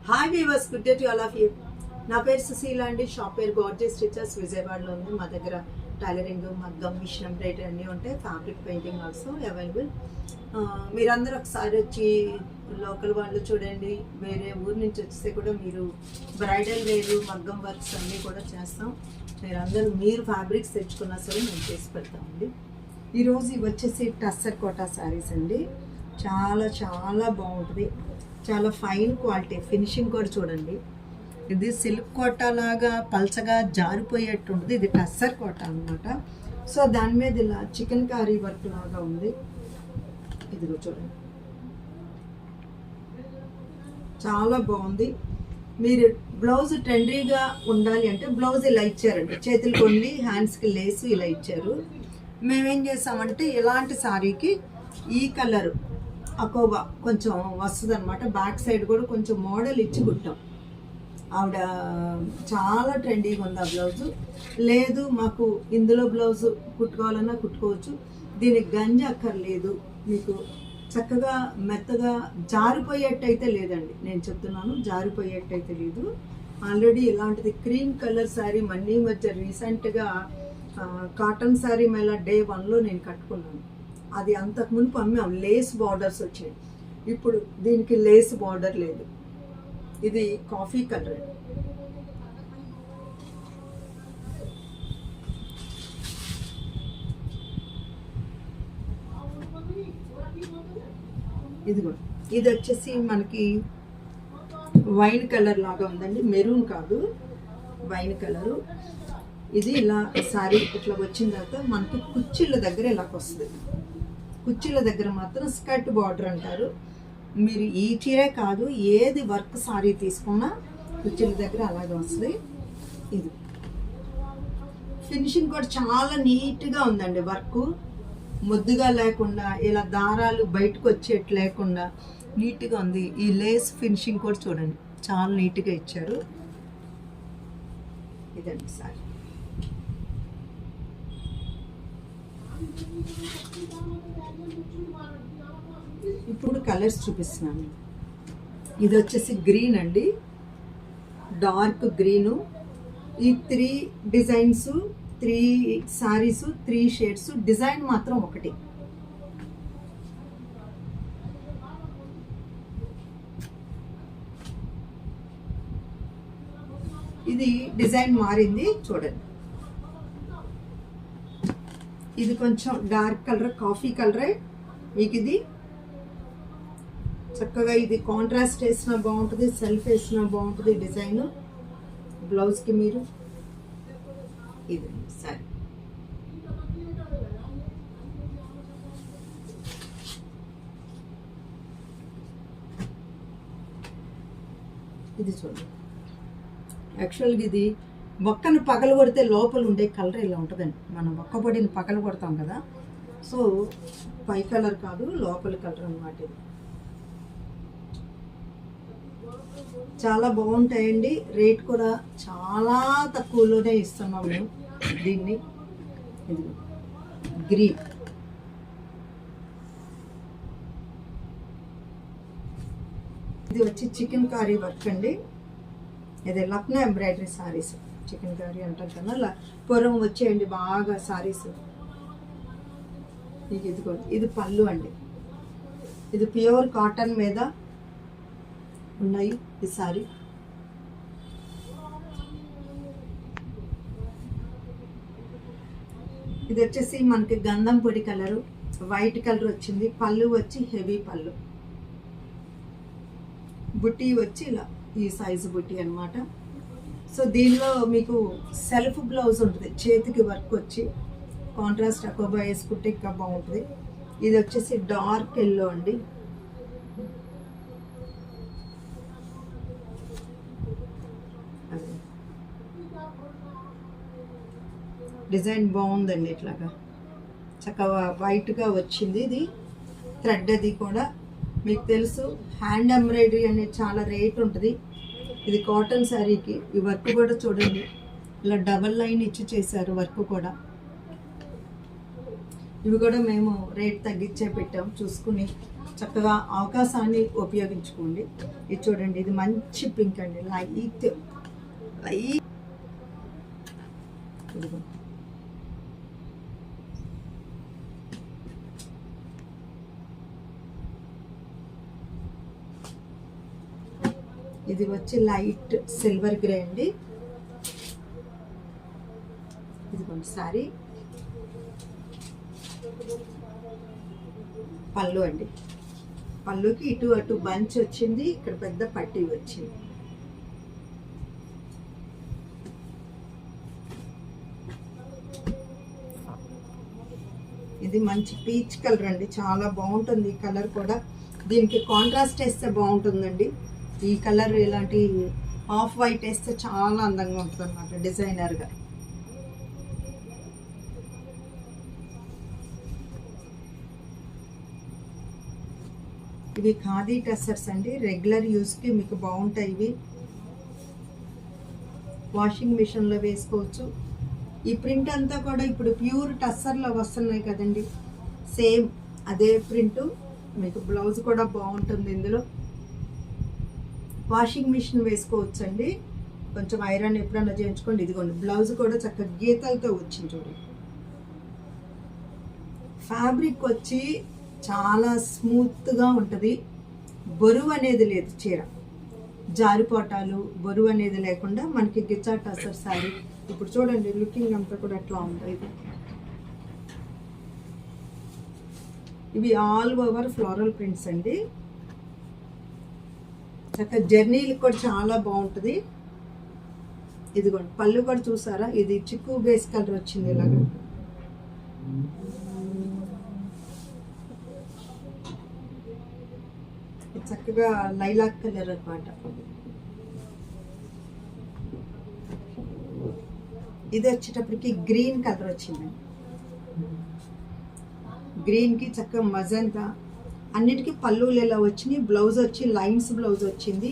Hi weavers, good day to all of you. నా పేరు సుశీల అండి. షాప్ పేరు గార్జియస్ స్టిచెస్, విజయవాడలో ఉంది. మా దగ్గర టైలరింగ్, మగ్గం, మిషన్ ఎంబ్రాయిడరీ అన్నీ ఉంటాయి. Fabric painting also available. మీరందరూ ఒకసారి వచ్చి లోకల్ వాళ్ళు చూడండి. వేరే ఊరు నుంచి వస్తే కూడా మీరు బ్రైడల్ వేరు, మగ్గం వర్క్స్ అన్నీ కూడా చేస్తాం. మీరు ఫ్యాబ్రిక్స్ తెచ్చుకున్నా సరే మేము చేసి పెడతామండి. ఈరోజు ఇవి వచ్చేసి టస్సర్ కోటా శారీస్ అండి. చాలా చాలా బాగుంటుంది. చాలా ఫైన్ క్వాలిటీ, ఫినిషింగ్ కూడా చూడండి. ఇది సిల్క్ కోటా లాగా పల్చగా జారిపోయేట్టు ఉంటుంది. ఇది టస్సర్ కోటా అనమాట. సో దాని మీద ఇలా చికెన్ కర్రీ వర్క్ లాగా ఉంది. ఇదిగో చూడండి, చాలా బాగుంది. మీరు బ్లౌజ్ ట్రెండీగా ఉండాలి అంటే బ్లౌజ్ ఇలా ఇచ్చారండి. చేతులు కొన్ని, హ్యాండ్స్కి లేసు ఇలా ఇచ్చారు. మేమేం చేసామంటే ఇలాంటి శారీకి ఈ కలర్ అకోబా కొంచెం వస్తుంది అనమాట. బ్యాక్ సైడ్ కూడా కొంచెం మోడల్ ఇచ్చి కుట్టాం. ఆవిడ చాలా ట్రెండీగా ఉంది ఆ బ్లౌజు. లేదు మాకు ఇందులో బ్లౌజు కుట్టుకోవాలన్నా కుట్టుకోవచ్చు. దీనికి గంజి అక్కర్లేదు. మీకు చక్కగా మెత్తగా జారిపోయేట్టయితే లేదండి, నేను చెప్తున్నాను. జారిపోయేట్టయితే లేదు. ఆల్రెడీ ఇలాంటిది క్రీమ్ కలర్ శారీ మళ్ళీ మధ్య రీసెంట్గా కాటన్ శారీ మేళ డే 1లో నేను కట్టుకున్నాను. అది అంతకుముందు అమ్మాం. లేస్ బార్డర్స్ వచ్చాయి. ఇప్పుడు దీనికి లేస్ బార్డర్ లేదు. ఇది కాఫీ కలర్. ఇది వచ్చేసి మనకి వైన్ కలర్ లాగా ఉందండి. మెరూన్ కాదు, వైన్ కలరు. ఇది ఇలా శారీ ఇట్లా వచ్చిన తర్వాత మనకి కుచ్చిళ్ళ దగ్గర ఇలాగ వస్తుంది. కుచ్చిళ్ళ దగ్గర మాత్రం స్కర్ట్ బార్డర్ అంటారు. మీరు ఈ చీరే కాదు, ఏది వర్క్ శారీ తీసుకున్నా కుచ్చిళ్ళ దగ్గర అలాగే వస్తుంది. ఇది ఫినిషింగ్ కూడా చాలా నీట్గా ఉందండి. వర్క్ ముద్దుగా లేకుండా, ఇలా దారాలు బయటకు వచ్చేట్టు లేకుండా నీట్గా ఉంది. ఈ లేస్ ఫినిషింగ్ కూడా చూడండి, చాలా నీట్గా ఇచ్చారు. ఇదండి సారీ. ఇప్పుడు కలర్స్ చూపిస్తున్నాను. ఇది వచ్చేసి గ్రీన్ అండి, డార్క్ గ్రీను. ఈ 3 డిజైన్స్, 3 సారీస్, 3 షేడ్స్. డిజైన్ మాత్రం ఒకటి. ఇది డిజైన్ మారింది చూడండి. ఇది కొంచెం డార్క్ కలర్, కాఫీ కలరే. మీకు ఇది చక్కగా ఇది కాంట్రాస్ట్ వేసినా బాగుంటుంది, సెల్ఫ్ వేసినా బాగుంటుంది డిజైన్. బ్లౌజ్కి మీరు ఇది సరే. ఇది చూడండి. యాక్చువల్గా ఇది బొక్కను పగలు కొడితే లోపల ఉండే కలర్ ఇలా ఉంటుందండి. మనం బొక్క పొడిని పగలు కొడతాం కదా, సో పై కలర్ కాదు, లోపల కలర్ అన్నమాట. ఇది చాలా బాగుంటాయండి. రేట్ కూడా చాలా తక్కువలోనే ఇస్తున్నాం మేము దీన్ని. ఇది గ్రీన్. ఇది వచ్చి చికెన్ కర్రీ వర్క్ అండి. ఇది Lucknow embroidery saris. Chicken curry అంటాం కదా, పొరం వచ్చేయండి బాగా శారీస్. ఇది పళ్ళు అండి. ఇది ప్యూర్ కాటన్ మీద ఉన్నాయి ఈ శారీ. ఇది వచ్చేసి మనకి గంధం పొడి కలరు, వైట్ కలర్ వచ్చింది. పళ్ళు వచ్చి హెవీ పళ్ళు. బుట్టి వచ్చి ఇలా ఈ సైజు బుట్టి అనమాట. సో దీనిలో మీకు సెల్ఫ్ బ్లౌజ్ ఉంటుంది, చేతికి వర్క్ వచ్చి కాంట్రాస్ట్ అకోబా వేసుకుంటే ఇంకా బాగుంటుంది. ఇది వచ్చేసి డార్క్ ఎల్లో అండి. డిజైన్ బాగుందండి. ఇట్లాగా చక్కగా వైట్గా వచ్చింది. ఇది థ్రెడ్ అది కూడా మీకు తెలుసు. హ్యాండ్ ఎంబ్రాయిడరీ అనేది చాలా రేట్ ఉంటుంది. ఇది కాటన్ శారీకి. ఈ వర్క్ కూడా చూడండి, ఇలా డబల్ లైన్ ఇచ్చి చేశారు వర్క్ కూడా. ఇవి కూడా మేము రేట్ తగ్గించే పెట్టాం చూసుకుని. చక్కగా అవకాశాన్ని ఉపయోగించుకోండి. ఇది చూడండి, ఇది మంచి పింక్ అండి, లైట్ ఇదిగో. ఇది వచ్చి లైట్ సిల్వర్ గ్రే అండి. ఇదిగోండి సారీ. పళ్ళు అండి, పళ్ళుకి ఇటు అటు బంచ్ వచ్చింది, ఇక్కడ పెద్ద పట్టీ వచ్చింది. ఇది మంచి పీచ్ కలర్ అండి, చాలా బాగుంటుంది ఈ కలర్ కూడా. దీనికి కాంట్రాస్ట్ వేస్తే బాగుంటుందండి. ఈ కలర్ ఇలాంటి ఆఫ్ వైట్ వేస్తే చాలా అందంగా ఉంటుంది అన్నమాట డిజైనర్గా. ఇవి ఖాదీ టస్సర్స్ అండి, రెగ్యులర్ యూస్కి మీకు బాగుంటాయి. ఇవి వాషింగ్ మిషన్లో వేసుకోవచ్చు. ఈ ప్రింట్ అంతా కూడా ఇప్పుడు ప్యూర్ టస్సర్లో వస్తున్నాయి కదండి, సేమ్ అదే ప్రింట్. మీకు బ్లౌజ్ కూడా బాగుంటుంది ఇందులో. వాషింగ్ మిషన్ వేసుకోవచ్చండి, కొంచెం ఐరన్ ఎప్పుడన్నా చేయించుకోండి. ఇదిగోండి బ్లౌజ్ కూడా చక్కగా గీతలతో వచ్చింది చూడండి. ఫ్యాబ్రిక్ వచ్చి చాలా స్మూత్గా ఉంటుంది, బరువు అనేది లేదు. చీర జారిపోటాలు బరువు అనేది లేకుండా మనకి గిచ్చా టసర్ శారీ. ఇప్పుడు చూడండి లుకింగ్ అంతా కూడా ఎట్లా ఉంటుంది. ఇవి ఆల్ ఓవర్ ఫ్లోరల్ ప్రింట్స్ అండి, చక్కగా జర్నీలకు కూడా చాలా బాగుంటుంది. ఇదిగోండి పళ్ళు కూడా చూసారా, ఇది చిక్కు బేస్ కలర్ వచ్చింది ఇలాగా. చక్కగా లైలాక్ కలర్ అన్నమాట. ఇది వచ్చేటప్పటికి గ్రీన్ కలర్ వచ్చిందండి. గ్రీన్కి చక్కగా మజంతా అన్నిటికీ పళ్ళులు ఇలా వచ్చినాయి. బ్లౌజ్ వచ్చి లైన్స్ బ్లౌజ్ వచ్చింది.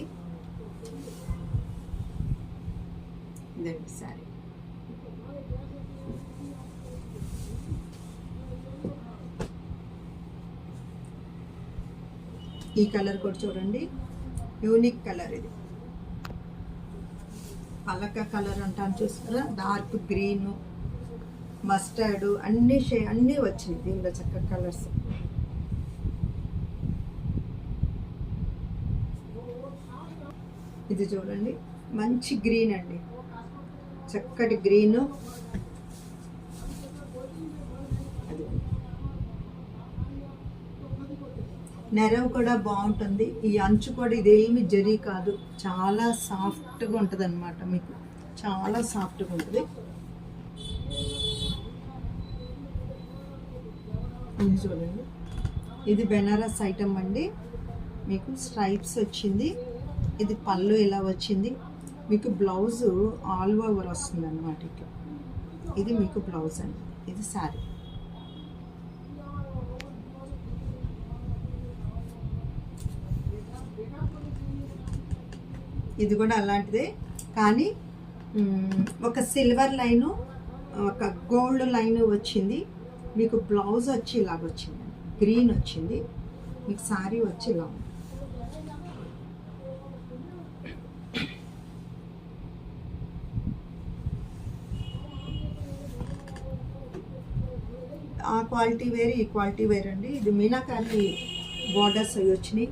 ఇదండి సారీ. ఈ కలర్ కూడా చూడండి, యూనిక్ కలర్. ఇది పలక కలర్ అంటాను చూస్తారా, డార్క్ గ్రీన్, మస్టర్డ్ అన్నీ వచ్చినాయి దీనిలో చక్కగా కలర్స్. ఇది చూడండి మంచి గ్రీన్ అండి, చక్కటి గ్రీను. అది నెరవ్ కూడా బాగుంటుంది. ఈ అంచు కూడా ఇదేమి జరీ కాదు, చాలా సాఫ్ట్గా ఉంటుంది అన్నమాట. మీకు చాలా సాఫ్ట్గా ఉంటుంది. ఇది చూడండి, ఇది బెనారస్ ఐటమ్ అండి. మీకు స్ట్రైప్స్ వచ్చింది. ఇది పళ్ళు ఇలా వచ్చింది. మీకు బ్లౌజ్ ఆల్ ఓవర్ వస్తుంది అన్నమాట. ఇట్లా ఇది మీకు బ్లౌజ్ అండి. ఇది శారీ. ఇది కూడా అలాంటిదే, కానీ ఒక సిల్వర్ లైను, ఒక గోల్డ్ లైన్ వచ్చింది. మీకు బ్లౌజ్ వచ్చి ఇలాగ వచ్చింది, గ్రీన్ వచ్చింది. మీకు శారీ వచ్చి ఇలా ఉంది. ఆ క్వాలిటీ వేరు, ఈ క్వాలిటీ వేరు అండి. ఇది మీనాకారి బార్డర్స్ అవి వచ్చినాయి.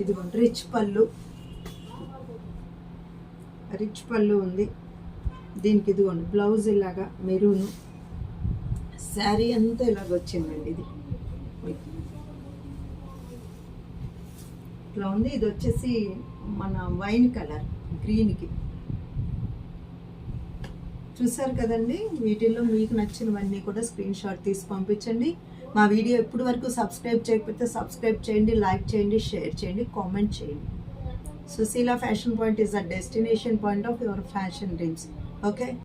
ఇదిగోండి రిచ్ పళ్ళు ఉంది దీనికి. ఇదిగోండి బ్లౌజ్ ఇలాగా మెరూను, శారీ అంతా ఇలాగ వచ్చిందండి. ఇది ఇట్లా ఉంది. ఇది వచ్చేసి మన వైన్ కలర్ గ్రీన్కి. చూసారు కదండి, వీటిల్లో మీకు నచ్చినవన్నీ కూడా స్క్రీన్ షాట్ తీసి పంపించండి. మా వీడియో ఇప్పటి వరకు సబ్స్క్రైబ్ చేయకపోతే సబ్స్క్రైబ్ చేయండి, లైక్ చేయండి, షేర్ చేయండి, కామెంట్ చేయండి. Susila Fashion Point is a destination point of your fashion dreams. Okay.